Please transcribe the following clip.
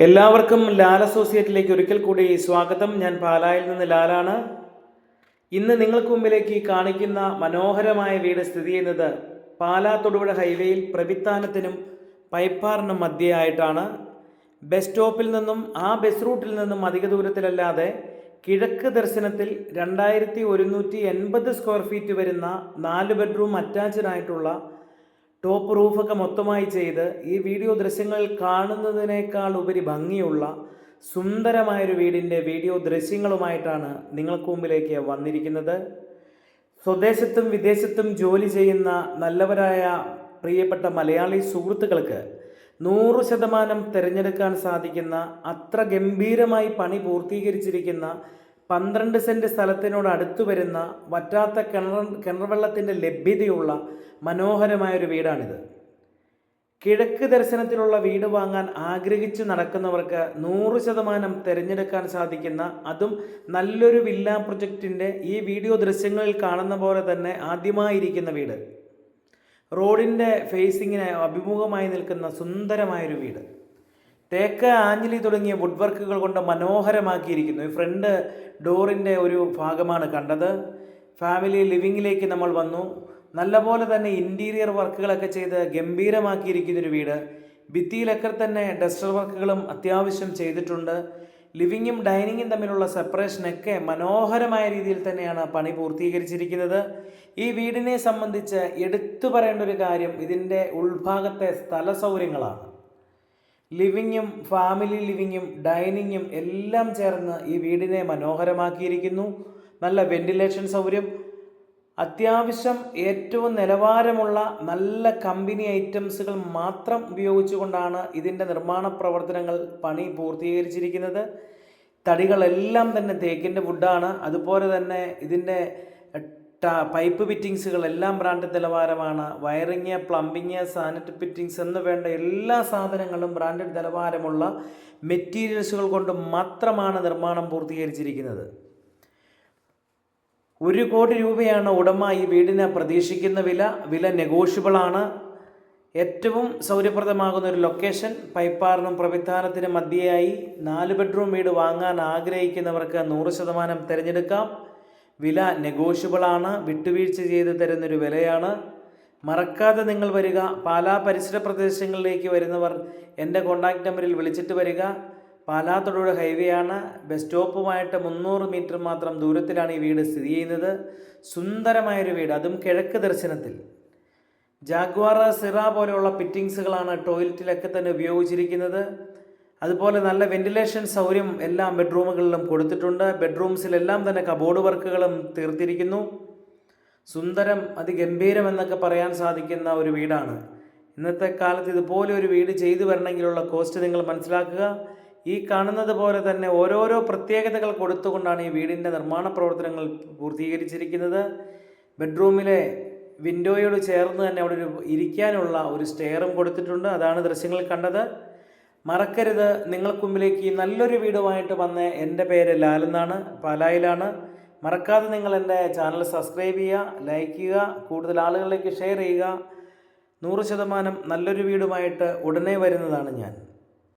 എല്ലാവർക്കും ലാൽ അസോസിയേറ്റിലേക്ക് ഒരിക്കൽ കൂടി സ്വാഗതം. ഞാൻ പാലായിൽ നിന്ന് ലാലാണ്. ഇന്ന് നിങ്ങൾക്ക് മുമ്പിലേക്ക് കാണിക്കുന്ന മനോഹരമായ വീട് സ്ഥിതി ചെയ്യുന്നത് പാലാ തൊടുപുഴ ഹൈവേയിൽ പ്രവിത്താനത്തിനും പൈപ്പാറിനും മധ്യയായിട്ടാണ്. ബസ് സ്റ്റോപ്പിൽ നിന്നും ആ ബസ് റൂട്ടിൽ നിന്നും അധിക ദൂരത്തിലല്ലാതെ കിഴക്ക് ദർശനത്തിൽ 2180 സ്ക്വയർ ഫീറ്റ് വരുന്ന 4 ബെഡ്റൂം അറ്റാച്ച്ഡ് ആയിട്ടുള്ള ടോപ്പ് റൂഫൊക്കെ മൊത്തമായി ചെയ്ത് ഈ വീഡിയോ ദൃശ്യങ്ങൾ കാണുന്നതിനേക്കാൾ ഉപരി ഭംഗിയുള്ള സുന്ദരമായൊരു വീടിൻ്റെ വീഡിയോ ദൃശ്യങ്ങളുമായിട്ടാണ് നിങ്ങൾക്ക് മുമ്പിലേക്ക് വന്നിരിക്കുന്നത്. സ്വദേശത്തും വിദേശത്തും ജോലി ചെയ്യുന്ന നല്ലവരായ പ്രിയപ്പെട്ട മലയാളി സുഹൃത്തുക്കൾക്ക് 100% തിരഞ്ഞെടുക്കാൻ സാധിക്കുന്ന അത്ര ഗംഭീരമായി പണി പൂർത്തീകരിച്ചിരിക്കുന്ന 12 സെൻറ്റ് സ്ഥലത്തിനോട് അടുത്തു വരുന്ന വറ്റാത്ത കിണർ വെള്ളത്തിൻ്റെ ലഭ്യതയുള്ള മനോഹരമായൊരു വീടാണിത്. കിഴക്ക് ദർശനത്തിലുള്ള വീട് വാങ്ങാൻ ആഗ്രഹിച്ച് നടക്കുന്നവർക്ക് 100% തിരഞ്ഞെടുക്കാൻ സാധിക്കുന്ന, അതും നല്ലൊരു വില്ല പ്രൊജക്റ്റിൻ്റെ ഈ വീഡിയോ ദൃശ്യങ്ങളിൽ കാണുന്ന പോലെ തന്നെ ആദ്യമായിരിക്കുന്ന വീട്. റോഡിൻ്റെ ഫേസിങ്ങിന് അഭിമുഖമായി നിൽക്കുന്ന സുന്ദരമായൊരു വീട്. തേക്ക്, ആഞ്ഞിലി തുടങ്ങിയ വുഡ് വർക്കുകൾ കൊണ്ട് മനോഹരമാക്കിയിരിക്കുന്നു. ഈ ഫ്രണ്ട് ഡോറിൻ്റെ ഒരു ഭാഗമാണ് കണ്ടത്. ഫാമിലി ലിവിങ്ങിലേക്ക് നമ്മൾ വന്നു. നല്ലപോലെ തന്നെ ഇൻറ്റീരിയർ വർക്കുകളൊക്കെ ചെയ്ത് ഗംഭീരമാക്കിയിരിക്കുന്നൊരു വീട്. ഭിത്തിയിലൊക്കെ തന്നെ ഡസ്റ്റർ വർക്കുകളും അത്യാവശ്യം ചെയ്തിട്ടുണ്ട്. ലിവിങ്ങും ഡൈനിങ്ങും തമ്മിലുള്ള സെപ്പറേഷനൊക്കെ മനോഹരമായ രീതിയിൽ തന്നെയാണ് പണി പൂർത്തീകരിച്ചിരിക്കുന്നത്. ഈ വീടിനെ സംബന്ധിച്ച് എടുത്തു പറയേണ്ട ഒരു കാര്യം ഇതിൻ്റെ ഉൾഭാഗത്തെ സ്ഥല സൗകര്യങ്ങളാണ്. ലിവിങ്ങും ഫാമിലി ലിവിങ്ങും ഡൈനിങ്ങും എല്ലാം ചേർന്ന് ഈ വീടിനെ മനോഹരമാക്കിയിരിക്കുന്നു. നല്ല വെന്റിലേഷൻ സൗകര്യം, അത്യാവശ്യം ഏറ്റവും നിലവാരമുള്ള നല്ല കമ്പനി ഐറ്റംസുകൾ മാത്രം ഉപയോഗിച്ചുകൊണ്ടാണ് ഇതിൻ്റെ നിർമ്മാണ പ്രവർത്തനങ്ങൾ പണി പൂർത്തീകരിച്ചിരിക്കുന്നത്. തടികളെല്ലാം തന്നെ തേക്കിൻ്റെ വുഡാണ്. അതുപോലെ തന്നെ ഇതിൻ്റെ പൈപ്പ് ഫിറ്റിങ്സുകളെല്ലാം ബ്രാൻഡ് നിലവാരമാണ്. വയറിങ്, പ്ലംബിങ്, സാനിറ്ററി ഫിറ്റിങ്സ് എന്ന് വേണ്ട എല്ലാ സാധനങ്ങളും ബ്രാൻഡഡ് നിലവാരമുള്ള മെറ്റീരിയൽസുകൾ കൊണ്ട് മാത്രമാണ് നിർമ്മാണം പൂർത്തീകരിച്ചിരിക്കുന്നത്. 1 കോടി രൂപയാണ് ഉടമ ഈ വീടിന് പ്രതീക്ഷിക്കുന്ന വില നെഗോഷ്യബിളാണ്. ഏറ്റവും സൗകര്യപ്രദമാകുന്ന ഒരു ലൊക്കേഷൻ. പൈപ്പാറിനും പ്രവിത്താനത്തിനും മധ്യയായി 4 ബെഡ്റൂം വീട് വാങ്ങാൻ ആഗ്രഹിക്കുന്നവർക്ക് 100% തിരഞ്ഞെടുക്കാം. വില നെഗോഷ്യബിളാണ്. വിട്ടുവീഴ്ച ചെയ്ത് തരുന്നൊരു വിലയാണ്. മറക്കാതെ നിങ്ങൾ വരിക. പാലാ പരിസര പ്രദേശങ്ങളിലേക്ക് വരുന്നവർ എൻ്റെ കോൺടാക്റ്റ് നമ്പറിൽ വിളിച്ചിട്ട് വരിക. പാലാ തൊടുപുഴ ഹൈവേ ആണ്. ബസ് സ്റ്റോപ്പുമായിട്ട് 300 മീറ്റർ മാത്രം ദൂരത്തിലാണ് ഈ വീട് സ്ഥിതി ചെയ്യുന്നത്. സുന്ദരമായൊരു വീട്, അതും കിഴക്ക് ദർശനത്തിൽ. ജാഗ്വാർ, സിറ പോലെയുള്ള ഫിറ്റിങ്സുകളാണ് ടോയ്ലറ്റിലൊക്കെ തന്നെ ഉപയോഗിച്ചിരിക്കുന്നത്. അതുപോലെ നല്ല വെന്റിലേഷൻ സൗകര്യം എല്ലാ ബെഡ്റൂമുകളിലും കൊടുത്തിട്ടുണ്ട്. ബെഡ്റൂംസിലെല്ലാം തന്നെ കബോർഡ് വർക്കുകളും തീർത്തിരിക്കുന്നു. സുന്ദരം, അതിഗംഭീരം എന്നൊക്കെ പറയാൻ സാധിക്കുന്ന ഒരു വീടാണ്. ഇന്നത്തെ കാലത്ത് ഇതുപോലെ ഒരു വീട് ചെയ്തു വരണമെങ്കിലുള്ള കോസ്റ്റ് നിങ്ങൾ മനസ്സിലാക്കുക. ഈ കാണുന്നത് പോലെ തന്നെ ഓരോരോ പ്രത്യേകതകൾ കൊടുത്തുകൊണ്ടാണ് ഈ വീടിൻ്റെ നിർമ്മാണ പ്രവർത്തനങ്ങൾ പൂർത്തീകരിച്ചിരിക്കുന്നത്. ബെഡ്റൂമിലെ വിൻഡോയോട് ചേർന്ന് തന്നെ അവിടെ ഒരു ഇരിക്കാനുള്ള ഒരു സ്റ്റെയറും കൊടുത്തിട്ടുണ്ട്. അതാണ് ദൃശ്യങ്ങൾ കണ്ടത്. മറക്കരുത്, നിങ്ങൾക്ക് മുമ്പിലേക്ക് നല്ലൊരു വീടുമായിട്ട് വന്ന് എൻ്റെ പേര് ലാൽ എന്നാണ്, പാലായിലാണ്. മറക്കാതെ നിങ്ങൾ എൻ്റെ ചാനൽ സബ്സ്ക്രൈബ് ചെയ്യുക, ലൈക്ക് ചെയ്യുക, കൂടുതൽ ആളുകളിലേക്ക് ഷെയർ ചെയ്യുക. 100% നല്ലൊരു വീടുമായിട്ട് ഉടനെ വരുന്നതാണ് ഞാൻ.